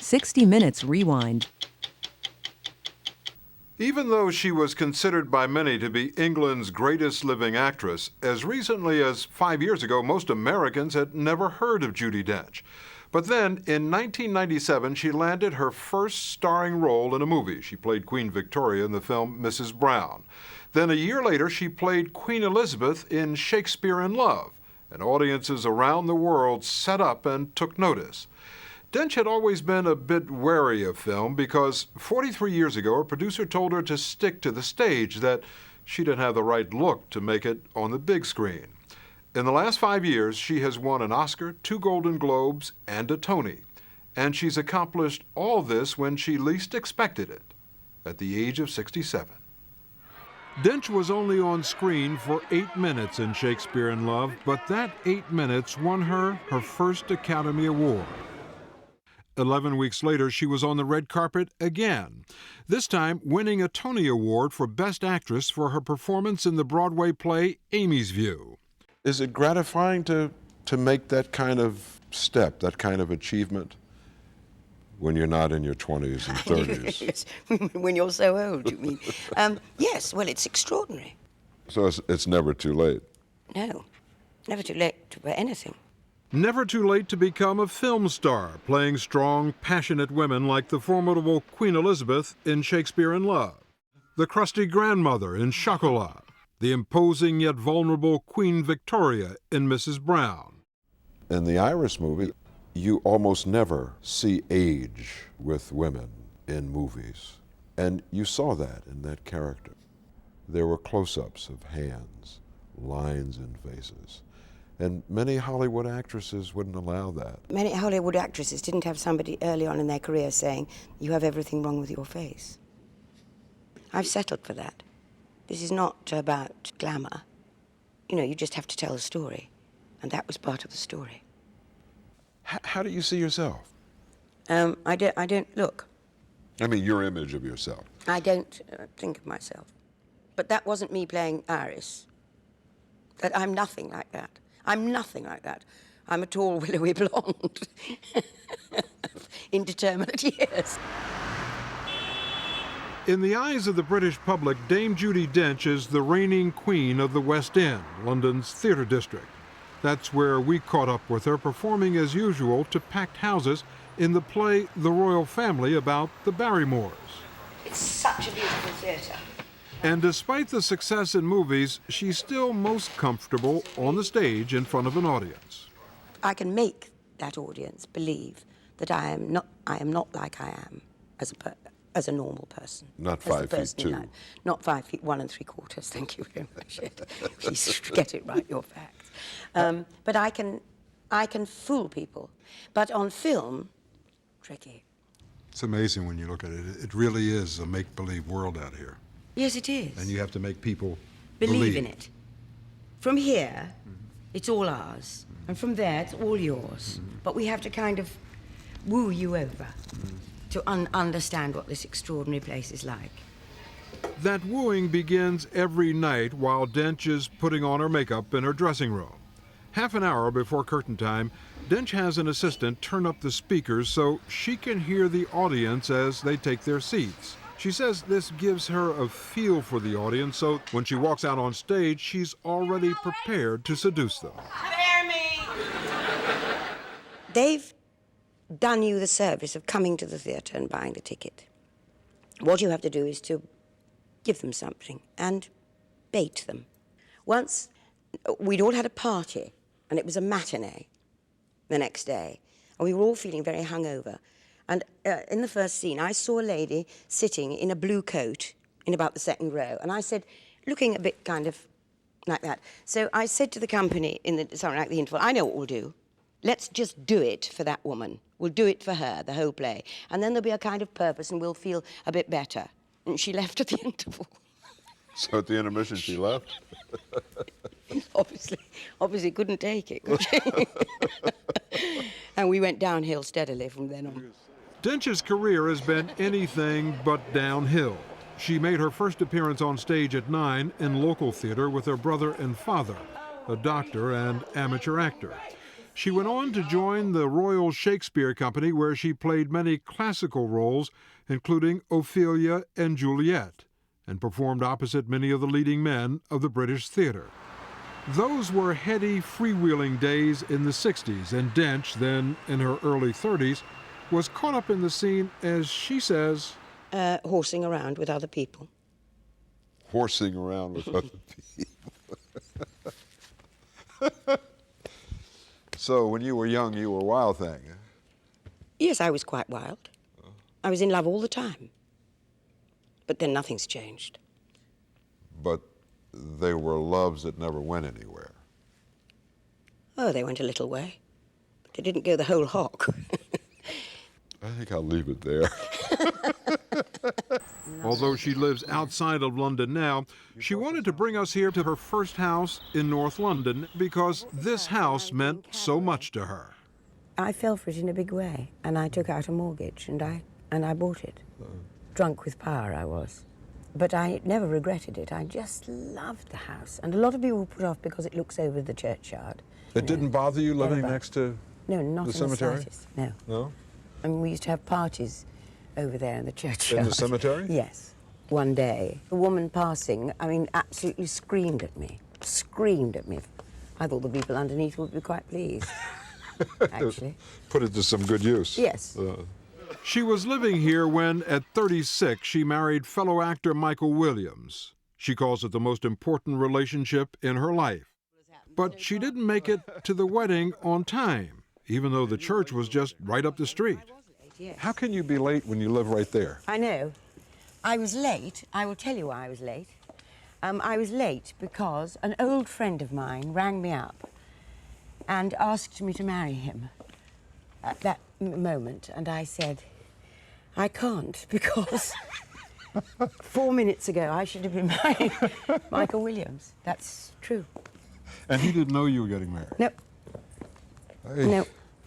60 Minutes Rewind. Even though she was considered by many to be England's greatest living actress, as recently as 5 years ago, most Americans had never heard of Judi Dench. But then, in 1997, she landed her first starring role in a movie. She played Queen Victoria in the film Mrs. Brown. Then a year later, she played Queen Elizabeth in Shakespeare in Love, and audiences around the world sat up and took notice. Dench had always been a bit wary of film because 43 years ago, a producer told her to stick to the stage, that she didn't have the right look to make it on the big screen. In the last 5 years, she has won an Oscar, 2 Golden Globes, and a Tony. And she's accomplished all this when she least expected it, at the age of 67. Dench was only on screen for 8 minutes in Shakespeare in Love, but that 8 minutes won her first Academy Award. 11 weeks later, she was on the red carpet again, this time winning a Tony Award for Best Actress for her performance in the Broadway play Amy's View. Is it gratifying to make that kind of step, that kind of achievement, when you're not in your 20s and 30s? When you're so old, you mean? Yes, well, it's extraordinary. So it's never too late? No, never too late for anything. Never too late to become a film star, playing strong, passionate women like the formidable Queen Elizabeth in Shakespeare in Love, the crusty grandmother in Chocolat, the imposing yet vulnerable Queen Victoria in Mrs. Brown. In the Iris movie, you almost never see age with women in movies, and you saw that in that character. There were close-ups of hands, lines in faces. And many Hollywood actresses wouldn't allow that. Many Hollywood actresses didn't have somebody early on in their career saying, you have everything wrong with your face. I've settled for that. This is not about glamour. You know, you just have to tell a story. And that was part of the story. How do you see yourself? I don't look. I mean, your image of yourself. I don't think of myself. But that wasn't me playing Iris. That I'm nothing like that. I'm nothing like that. I'm a tall, willowy blonde. Indeterminate years. In the eyes of the British public, Dame Judi Dench is the reigning queen of the West End, London's theatre district. That's where we caught up with her, performing as usual to packed houses in the play The Royal Family about the Barrymores. It's such a beautiful theatre. And despite the success in movies, she's still most comfortable on the stage in front of an audience. I can make that audience believe that I am not like I am as a normal person. Not 5 feet 2. Not 5 feet 1 3/4. Thank you very much. Please get it right, your facts. But I can fool people. But on film, tricky. It's amazing when you look at it. It really is a make-believe world out here. Yes, it is. And you have to make people believe in it. From here, it's all ours. And from there, it's all yours. But we have to kind of woo you over to understand what this extraordinary place is like. That wooing begins every night while Dench is putting on her makeup in her dressing room. Half an hour before curtain time, Dench has an assistant turn up the speakers so she can hear the audience as they take their seats. She says this gives her a feel for the audience, so when she walks out on stage, she's already prepared to seduce them. Spare me! They've done you the service of coming to the theatre and buying the ticket. What you have to do is to give them something and bait them. Once, we'd all had a party, and it was a matinee the next day, and we were all feeling very hungover. And in the first scene, I saw a lady sitting in a blue coat in about the second row, and I said, looking a bit kind of like that. So I said to the company something like the interval, I know what we'll do. Let's just do it for that woman. We'll do it for her, the whole play. And then there'll be a kind of purpose, and we'll feel a bit better. And she left at the interval. So at the intermission, she left? Obviously couldn't take it, could she? And we went downhill steadily from then on. Dench's career has been anything but downhill. She made her first appearance on stage at 9 in local theater with her brother and father, a doctor and amateur actor. She went on to join the Royal Shakespeare Company, where she played many classical roles, including Ophelia and Juliet, and performed opposite many of the leading men of the British theatre. Those were heady, freewheeling days in the 60s, and Dench, then in her early 30s, was caught up in the scene, as she says, horsing around with other people. Horsing around with other people. So when you were young, you were a wild thing, eh? Yes, I was quite wild. I was in love all the time. But then nothing's changed. But they were loves that never went anywhere. Oh, they went a little way. But they didn't go the whole hog. I think I'll leave it there. Although she lives outside of London now, she wanted to bring us here to her first house in North London because this house meant so much to her. I fell for it in a big way, and I took out a mortgage, and I bought it. Drunk with power I was. But I never regretted it. I just loved the house. And a lot of people were put off because it looks over the churchyard. It didn't bother you living next to No, not the in cemetery? the slightest. No. No? I mean, we used to have parties over there in the churchyard. In the cemetery? Yes. One day, a woman passing, I mean, absolutely screamed at me. Screamed at me. I thought the people underneath would be quite pleased, actually. Put it to some good use. Yes. She was living here when, at 36, she married fellow actor Michael Williams. She calls it the most important relationship in her life. But she didn't make it to the wedding on time, even though the church was just right up the street. How can you be late when you live right there? I know. I was late. I will tell you why I was late. I was late because an old friend of mine rang me up and asked me to marry him at that moment, and I said, I can't, because 4 minutes ago I should have been marrying Michael Williams. That's true. And he didn't know you were getting married? No. Hey. No.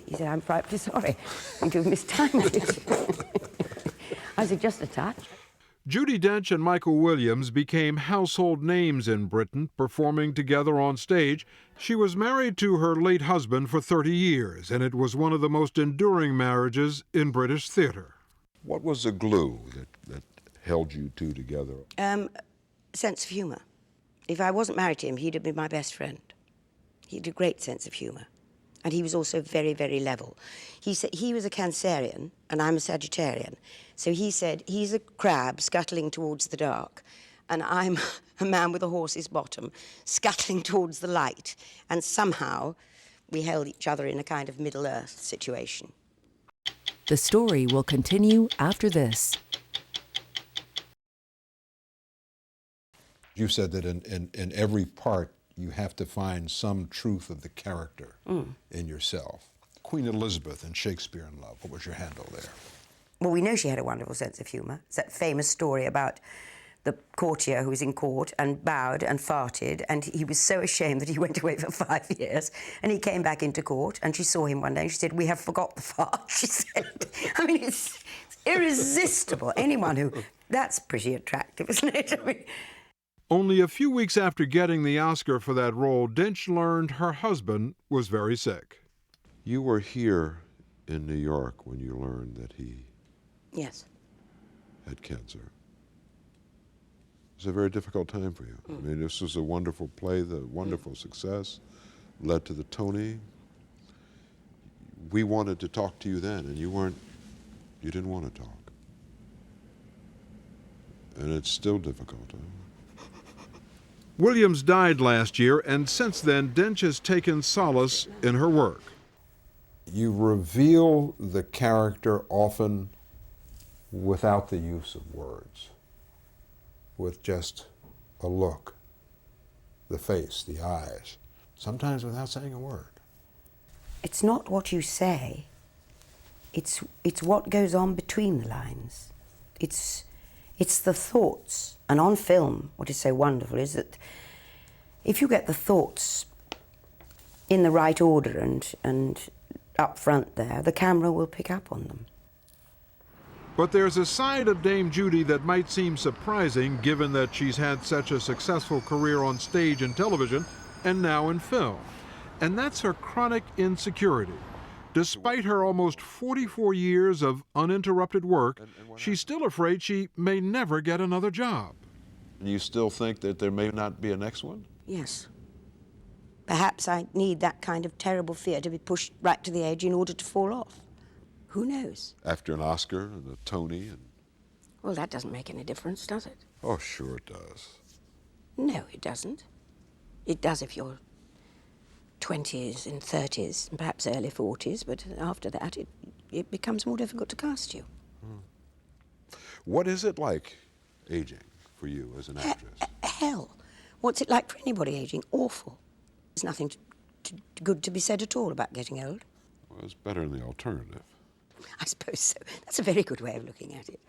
He said, I'm frightfully sorry. I'm to have mistimed it. I said, just a touch. Judi Dench and Michael Williams became household names in Britain, performing together on stage. She was married to her late husband for 30 years, and it was one of the most enduring marriages in British theatre. What was the glue that held you two together? Sense of humour. If I wasn't married to him, he'd have been my best friend. He had a great sense of humour. And he was also very, very level. He said he was a Cancerian, and I'm a Sagittarian. So he said, he's a crab scuttling towards the dark, and I'm a man with a horse's bottom scuttling towards the light. And somehow we held each other in a kind of Middle-earth situation. The story will continue after this. You said that in every part, you have to find some truth of the character in yourself. Queen Elizabeth in Shakespeare in Love, what was your handle there? Well, we know she had a wonderful sense of humour. It's that famous story about the courtier who was in court and bowed and farted, and he was so ashamed that he went away for 5 years, and he came back into court, and she saw him one day, and she said, we have forgot the fart, she said. I mean, it's irresistible. Anyone who... That's pretty attractive, isn't it? I mean, only a few weeks after getting the Oscar for that role, Dench learned her husband was very sick. You were here in New York when you learned that he yes. had cancer. It was a very difficult time for you. I mean, this was a wonderful play, the wonderful success, led to the Tony. We wanted to talk to you then, and you didn't want to talk. And it's still difficult, huh? Williams died last year, and since then, Dench has taken solace in her work. You reveal the character often without the use of words, with just a look, the face, the eyes, sometimes without saying a word. It's not what you say, it's what goes on between the lines. It's the thoughts. And on film, what is so wonderful is that if you get the thoughts in the right order and up front there, the camera will pick up on them. But there's a side of Dame Judi that might seem surprising, given that she's had such a successful career on stage and television, and now in film. And that's her chronic insecurity. Despite her almost 44 years of uninterrupted work, she's still afraid she may never get another job. You still think that there may not be a next one? Yes. Perhaps I need that kind of terrible fear to be pushed right to the edge in order to fall off. Who knows? After an Oscar and a Tony and... Well, that doesn't make any difference, does it? Oh, sure it does. No, it doesn't. It does if you're 20s and 30s and perhaps early 40s, but after that it becomes more difficult to cast you. What is it like aging for you as an actress? Hell. What's it like for anybody aging? Awful. There's nothing good to be said at all about getting old. Well, it's better than the alternative. I suppose so. That's a very good way of looking at it.